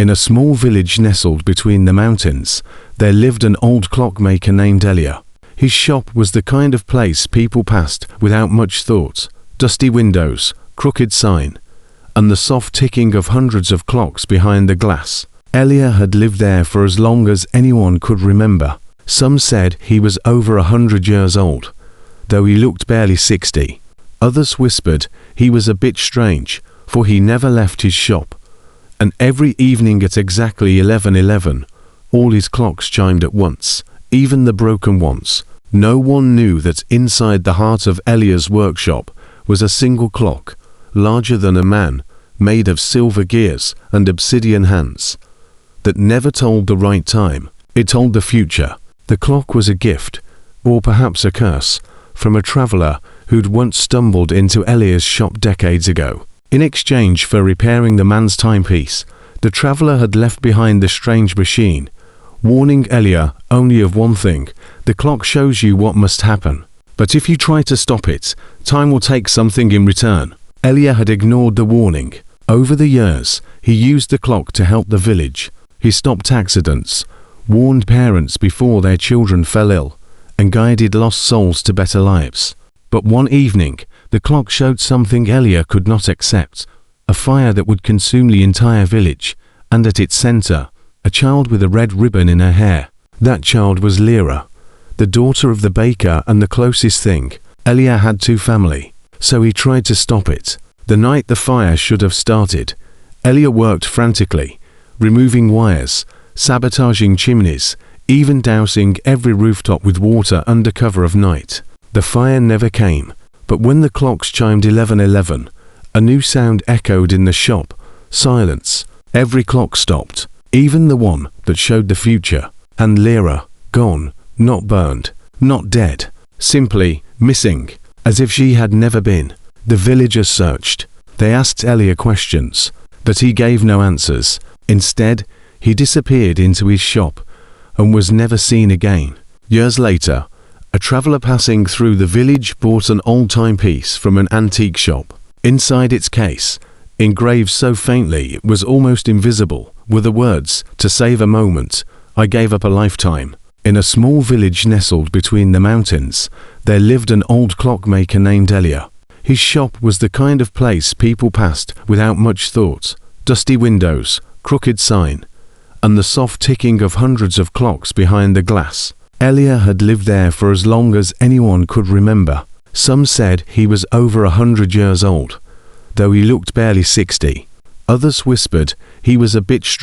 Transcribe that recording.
In a small village nestled between the mountains, there lived an old clockmaker named Elia. His shop was the kind of place people passed without much thought. Dusty windows, crooked sign, and the soft ticking of hundreds of clocks behind the glass. Elia had lived there for as long as anyone could remember. Some said he was over 100 years old, though he looked barely 60. Others whispered he was a bit strange, for he never left his shop. And every evening at exactly 11:11, all his clocks chimed at once, even the broken ones. No one knew that inside the heart of Elia's workshop was a single clock, larger than a man, made of silver gears and obsidian hands, that never told the right time. It told the future. The clock was a gift, or perhaps a curse, from a traveler who'd once stumbled into Elia's shop decades ago. In exchange for repairing the man's timepiece, the traveler had left behind the strange machine, warning Elia only of one thing: the clock shows you what must happen, but if you try to stop it, time will take something in return. Elia had ignored the warning. Over the years, he used the clock to help the village. He stopped accidents, warned parents before their children fell ill, and guided lost souls to better lives. But one evening, the clock showed something Elia could not accept: a fire that would consume the entire village, and at its center, a child with a red ribbon in her hair. That child was Lyra, the daughter of the baker and the closest thing Elia had to family. So he tried to stop it. The night the fire should have started, Elia worked frantically, removing wires, sabotaging chimneys, even dousing every rooftop with water under cover of night. The fire never came, but when the clocks chimed 11:11, a new sound echoed in the shop: silence. Every clock stopped, even the one that showed the future. And Lyra, gone, not burned, not dead, simply missing, as if she had never been. The villagers searched. They asked Elia questions, but he gave no answers. Instead, he disappeared into his shop and was never seen again. Years later, a traveler passing through the village bought an old timepiece from an antique shop. Inside its case, engraved so faintly it was almost invisible, were the words, "To save a moment, I gave up a lifetime." In a small village nestled between the mountains, there lived an old clockmaker named Elia. His shop was the kind of place people passed without much thought. Dusty windows, crooked sign, and the soft ticking of hundreds of clocks behind the glass. Elia had lived there for as long as anyone could remember. Some said he was over 100 years old, though he looked barely 60. Others whispered he was a bit strange.